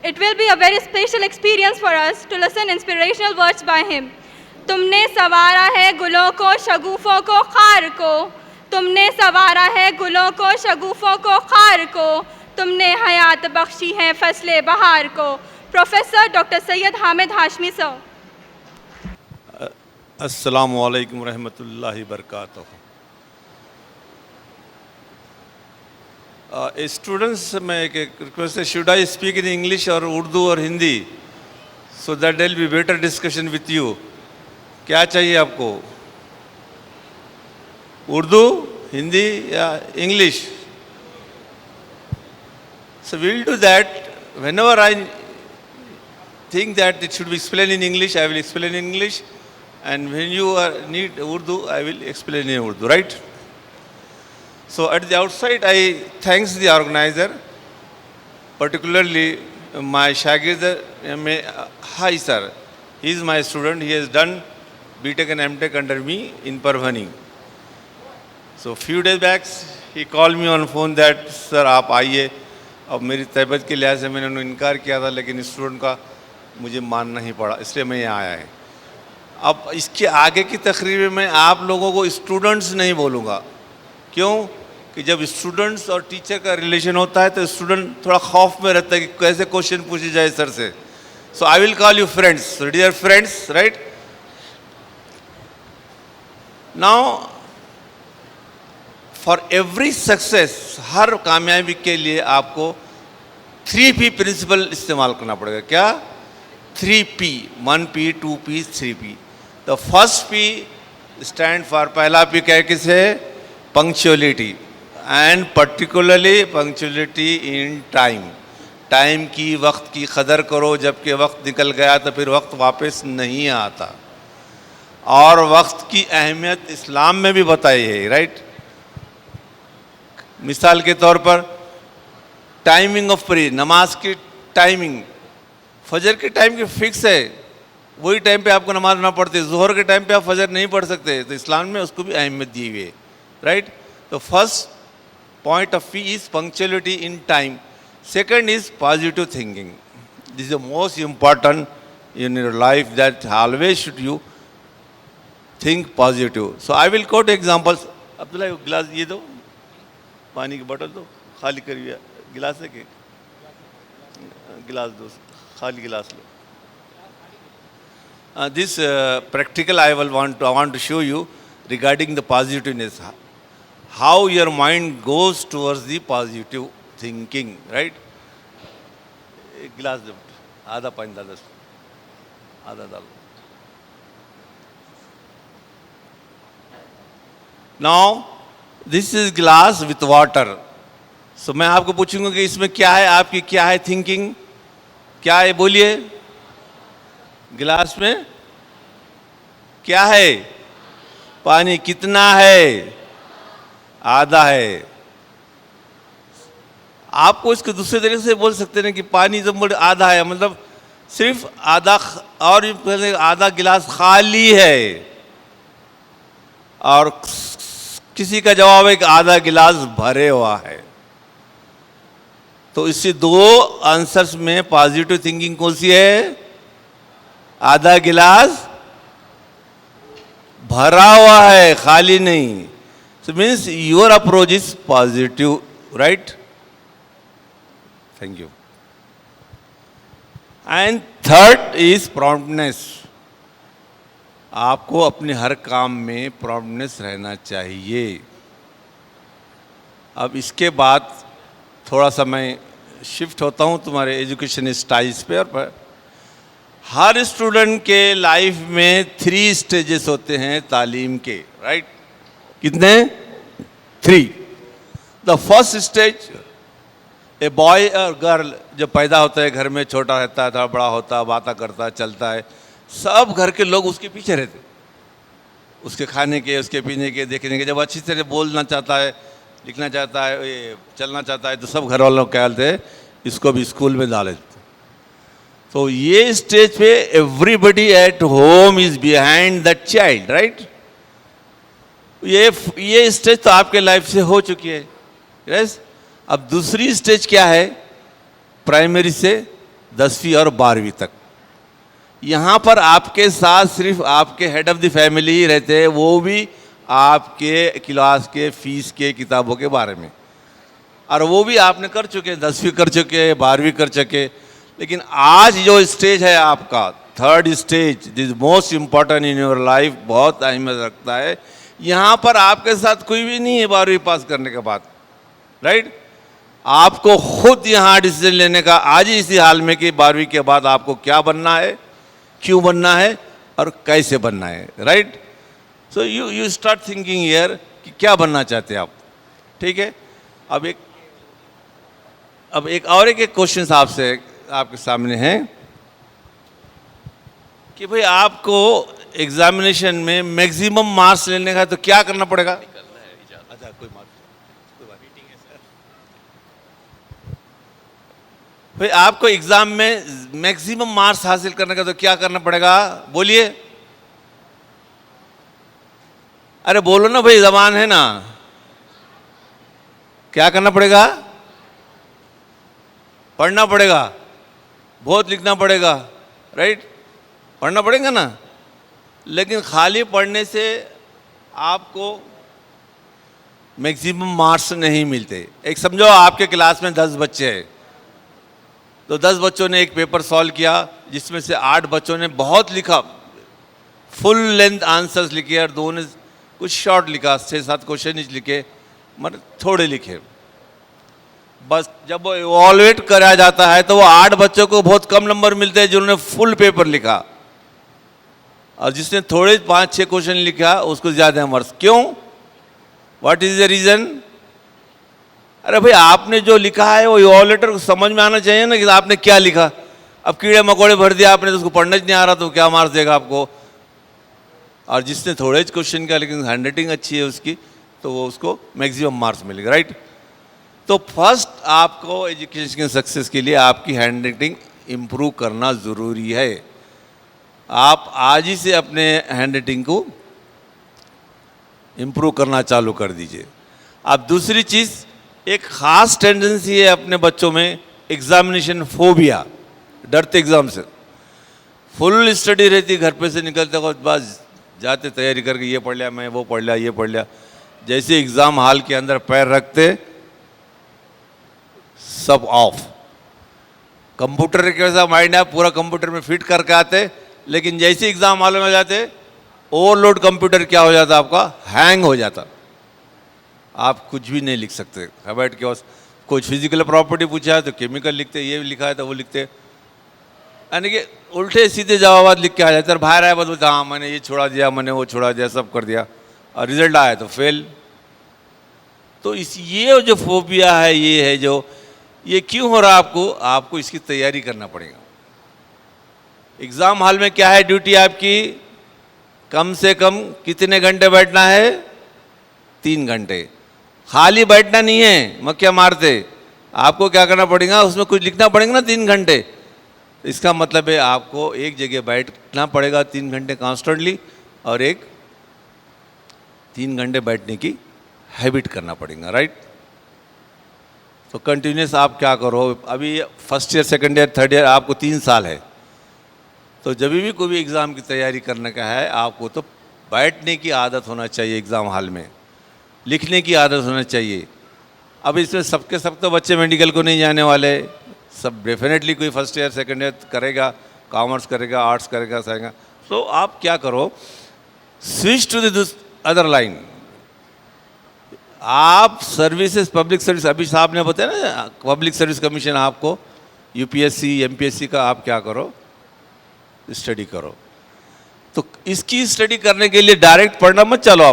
It will be a very special experience for us to listen inspirational words by him. तुमने सवारा है गुलों को शगुफों को खार को, तुमने सवारा है गुलों को शगुफों को खार को, तुमने हयात बख्शी है फसले बहार को. Professor doctor Syed Hamid Hashmi sir. अस्सलामु अलैकुम रहमतुल्लाहि बरकातहू. स्टूडेंट्स में एक रिक्वेस्ट है, should I speak in English और उर्दू और Hindi, so that there will be better discussion with you. क्या चाहिए आपको, उर्दू, हिंदी या English? So will do that. Whenever I think that it should be explained in English, I will explain in English, and when you need Urdu, I will explain in Urdu, right? So at the outside, I thanks the organizer, particularly my Shagird. Hi sir, he is my student. He has done BTech and MTech under me in Parvani. So few days back, he called me on phone that sir आप आइए. अब मेरी तबीयत के लिहाज से मैंने उन्हें इनकार किया था, लेकिन स्टूडेंट का मुझे मानना ही पड़ा, इसलिए मैं यहाँ आया है. अब इसके आगे की तकरीर में मैं आप लोगों को स्टूडेंट्स नहीं बोलूँगा. क्यों? कि जब स्टूडेंट्स और टीचर का रिलेशन होता है तो स्टूडेंट थोड़ा खौफ में रहता है कि कैसे क्वेश्चन पूछे जाए सर से. So I will call you friends, dear friends, right? Now for every success, हर कामयाबी के लिए आपको 3P प्रिंसिपल इस्तेमाल करना पड़ेगा. क्या? 3P, 1P, 2P, 3P. The first P stand for, पहला P क्या किसे? Punctuality, and particularly punctuality in time. Time की, वक्त की कदर करो. जबकि वक्त निकल गया तो फिर वक्त वापस नहीं आता. और वक्त की अहमियत इस्लाम में भी बताई है, राइट? मिसाल के तौर पर टाइमिंग ऑफ प्रेयर, नमाज की टाइमिंग, फजर के टाइम की फिक्स है, वही टाइम पे आपको नमाज ना पढ़ते. जोहर के टाइम पे आप फजर नहीं पढ़ सकते, तो इस्लाम में उसको भी अहमियत दी हुई है, राइट? तो first point of view is punctuality in time. Second is positive thinking. This is the most important in your life, that always should you think positive. So I will quote examples. Abdullah गिलास ये दो, पानी की बोतल दो, खाली करिए. गिलास है कि गिलास दो, खाली गिलास लो. This practical I want to show you regarding the positiveness, how your mind goes towards the positive thinking, right? एक गिलास दो, आधा पानी डालो, आधा डालो. Now this is glass with water. So मैं आपको पूछूंगा कि इसमें क्या है, आपकी क्या है थिंकिंग, क्या है? बोलिए. गिलास में क्या है? पानी. कितना है? आधा है. आपको इसको दूसरे तरीके से बोल सकते हैं कि पानी जब आधा है, मतलब सिर्फ आधा, और आधा गिलास खाली है. और किसी का जवाब है कि आधा गिलास भरे हुआ है. तो इससे दो आंसर्स में पॉजिटिव थिंकिंग कौन सी है? आधा गिलास भरा हुआ है, खाली नहीं. So means your approach is positive, right? Thank you. And third is promptness. आपको अपने हर काम में प्रॉम्प्टनेस रहना चाहिए. अब इसके बाद थोड़ा सा मैं शिफ्ट होता हूँ तुम्हारे एजुकेशन स्टाइल्स पे. और हर स्टूडेंट के लाइफ में 3 स्टेजेस होते हैं तालीम के, राइट? कितने? 3. The first stage, a boy और गर्ल जब पैदा होता है, घर में छोटा रहता है, थोड़ा बड़ा होता है, बातें करता है, चलता है, सब घर के लोग उसके पीछे रहते, उसके खाने के, उसके पीने के, देखने के. जब अच्छी तरह बोलना चाहता है, लिखना चाहता है, ये चलना चाहता है, तो सब घर वालों को कहते हैं इसको भी स्कूल में डाले. तो ये स्टेज पे everybody at home is behind that child, right? ये स्टेज तो आपके लाइफ से हो चुकी है, यस? अब दूसरी स्टेज क्या है? प्राइमरी से 10वीं और 12वीं तक। यहाँ पर आपके साथ सिर्फ आपके हेड ऑफ़ द फैमिली ही रहते हैं, वो भी आपके क्लास के फीस के किताबों के बारे में, और वो भी आपने कर चुके, 10वीं कर चुके, 12वीं कर चुके। लेकिन आज जो स्टेज है आपका, third stage, this most important in your life, बहुत अहमियत रखता है। यहाँ पर आपके साथ कोई भी नहीं है 12वीं पास करने के बाद, राइट? आपको खुद यहाँ डिसीजन लेने का आज ही इसी हाल में कि 12वीं के बाद आपको क्या बनना है, क्यों बनना है और कैसे बनना है, right? So you start thinking here कि क्या बनना चाहते हैं आप, ठीक है? अब एक क्वेश्चन आपसे आपके सामने है कि भाई आपको एग्जामिनेशन में मैक्सिमम मार्क्स लेने का तो क्या करना पड़ेगा? अच्छा, कोई बात भाई, आपको एग्जाम में मैक्सिमम मार्क्स हासिल करने का तो क्या करना पड़ेगा? बोलिए, अरे बोलो ना भाई, जबान है ना। क्या करना पड़ेगा? पढ़ना पड़ेगा, बहुत लिखना पड़ेगा, राइट? पढ़ना पड़ेगा ना। लेकिन खाली पढ़ने से आपको मैक्सिमम मार्क्स नहीं मिलते। एक समझो आपके क्लास में 10 बच्चे हैं, तो 10 बच्चों ने एक पेपर सॉल्व किया, जिसमें से 8 बच्चों ने बहुत लिखा, फुल लेंथ आंसर्स लिखे, और 2 ने कुछ शॉर्ट लिखा, 6-7 क्वेश्चन लिखे, मतलब थोड़े लिखे। बस जब वो इवॉल्वेट करा जाता है तो वो 8 बच्चों को बहुत कम नंबर मिलते हैं जिन्होंने फुल पेपर लिखा, और जिसने थोड़े 5-6 क्वेश्चन लिखा उसको ज़्यादा मार्क्स। क्यों? What is the reason? अरे भाई, आपने जो लिखा है वो इवॉल्वेटर को समझ में आना चाहिए ना कि आपने क्या लिखा। अब कीड़े मकोड़े भर दिया आपने तो उसको पढ़ना ही नहीं आ रहा, तो क्या मार्क्स देगा आपको? और जिसने थोड़े क्वेश्चन किया लेकिन हैंडराइटिंग अच्छी है उसकी, तो वो उसको मैक्सिमम मार्क्स मिलेगा, राइट? तो फर्स्ट आपको एजुकेशन के सक्सेस के लिए आपकी हैंडराइटिंग इम्प्रूव करना ज़रूरी है। आप आज ही से अपने हैंडराइटिंग को इम्प्रूव करना चालू कर दीजिए। अब दूसरी चीज़, एक ख़ास टेंडेंसी है अपने बच्चों में, एग्जामिनेशन फोबिया, डरते एग्ज़ाम से। फुल स्टडी रहती, घर पे से निकलते वक्त बस जाते तैयारी करके, ये पढ़ लिया मैं, वो पढ़ लिया, ये पढ़ लिया। जैसे एग्ज़ाम हॉल के अंदर पैर रखते, सब ऑफ। कंप्यूटर के वैसा माइंड है, पूरा कंप्यूटर में फिट करके आते, लेकिन जैसे एग्ज़ाम हॉल में जाते, ओवरलोड कंप्यूटर क्या हो जाता आपका? हैंग हो जाता। आप कुछ भी नहीं लिख सकते। बैठ के बस कुछ फिजिकल प्रॉपर्टी पूछा है तो केमिकल लिखते, ये लिखा है तो वो लिखते, यानी कि उल्टे सीधे जवाब लिख के आ जाते। और बाहर आया बोलते हाँ मैंने ये छोड़ा दिया, मैंने वो छोड़ा दिया, सब कर दिया, और रिजल्ट आया तो फेल। तो ये जो फोबिया है, ये है जो, ये क्यों हो रहा है आपको इसकी तैयारी करना पड़ेगा। एग्ज़ाम हॉल में क्या है ड्यूटी आपकी? कम से कम कितने घंटे बैठना है? 3 घंटे। खाली बैठना नहीं है मक्खियाँ मारते, आपको क्या करना पड़ेगा? उसमें कुछ लिखना पड़ेगा ना 3 घंटे। इसका मतलब है आपको एक जगह बैठना पड़ेगा 3 घंटे कॉन्स्टेंटली, और एक 3 घंटे बैठने की हैबिट करना पड़ेगा, राइट? तो कंटिन्यूस आप क्या करो, अभी first year, second year, third year, आपको 3 साल है, तो जब भी कोई भी एग्ज़ाम की तैयारी करने का है, आपको तो बैठने की आदत होना चाहिए एग्ज़ाम हॉल में, लिखने की आदत होना चाहिए। अब इसमें सबके सब तो बच्चे मेडिकल को नहीं जाने वाले, सब डेफिनेटली कोई फर्स्ट ईयर सेकंड ईयर करेगा, कॉमर्स करेगा, आर्ट्स करेगा, साइंस। तो आप क्या करो, switch to the other line. आप सर्विसेज, पब्लिक सर्विस, अभी साहब ने बताया ना, पब्लिक सर्विस कमीशन आपको, यूपीएससी, एमपीएससी का, आप क्या करो, स्टडी करो। तो इसकी स्टडी करने के लिए डायरेक्ट पढ़ना मत चलो।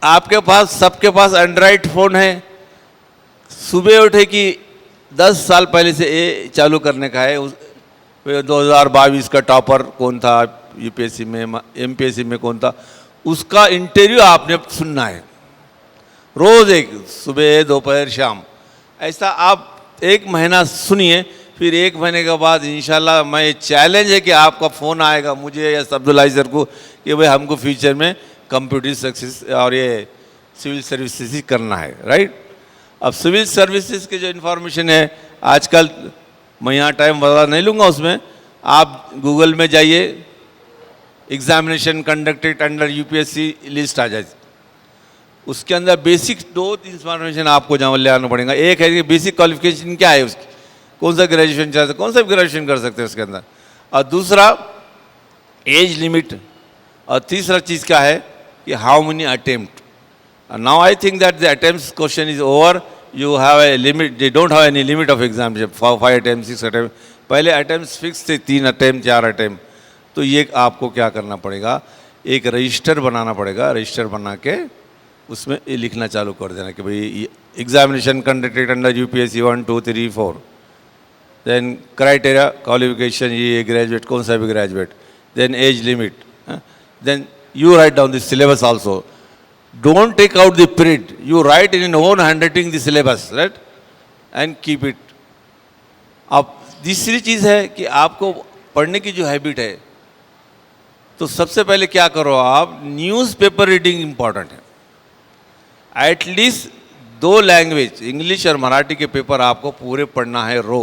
आपके पास, सबके पास एंड्रॉइड फ़ोन है, सुबह उठे कि 10 साल पहले से ये चालू करने का है। 2022 का टॉपर कौन था यूपीएससी में, एमपीएससी में कौन था, उसका इंटरव्यू आपने सुनना है रोज़, एक सुबह, दोपहर, शाम। ऐसा आप 1 महीना सुनिए, फिर 1 महीने के बाद इंशाल्लाह, मैं चैलेंज है कि आपका फ़ोन आएगा मुझे या अब्दुल्ला सर को कि भाई हमको फ्यूचर में कंप्यूटर सक्सेस और ये सिविल सर्विसेज करना है, राइट? अब सिविल सर्विसेज के जो इन्फॉर्मेशन है, आजकल मैं यहाँ टाइम बता नहीं लूँगा, उसमें आप गूगल में जाइए, examination conducted under UPSC list आ जाए, उसके अंदर बेसिक 2-3 इंफॉर्मेशन आपको जहाँ ले आना पड़ेगा। एक है कि बेसिक क्वालिफिकेशन क्या है उसकी, कौन सा ग्रेजुएशन चाहते हैं, कौन सा ग्रेजुएशन कर सकते हैं उसके अंदर, और दूसरा एज लिमिट, और तीसरा चीज़ क्या है कि how many attempt. Now I think that the attempt question is over, you have a limit, they don't have any limit of examination, 5 attempt 6 attempt, पहले अटेम्प्ट फिक्स थे 3 अटेम्प्ट 4 अटेम्प्ट। तो ये आपको क्या करना पड़ेगा, एक रजिस्टर बनाना पड़ेगा, रजिस्टर बना के उसमें ये लिखना चालू कर देना कि भाई examination conducted under UPSC 1 2 3 4, then criteria qualification, ये ग्रेजुएट, कौन सा भी graduate, then age limit, then you write down the syllabus also. Don't take out the print. You write in your own handwriting the syllabus, right? And keep it. अब तीसरी चीज़ है कि आपको पढ़ने की जो हैबिट है, तो सबसे पहले क्या करो आप, न्यूज़पेपर रीडिंग इम्पॉर्टेंट है। एटलीस्ट 2 लैंग्वेज, इंग्लिश और मराठी के पेपर आपको पूरे पढ़ना है रोज।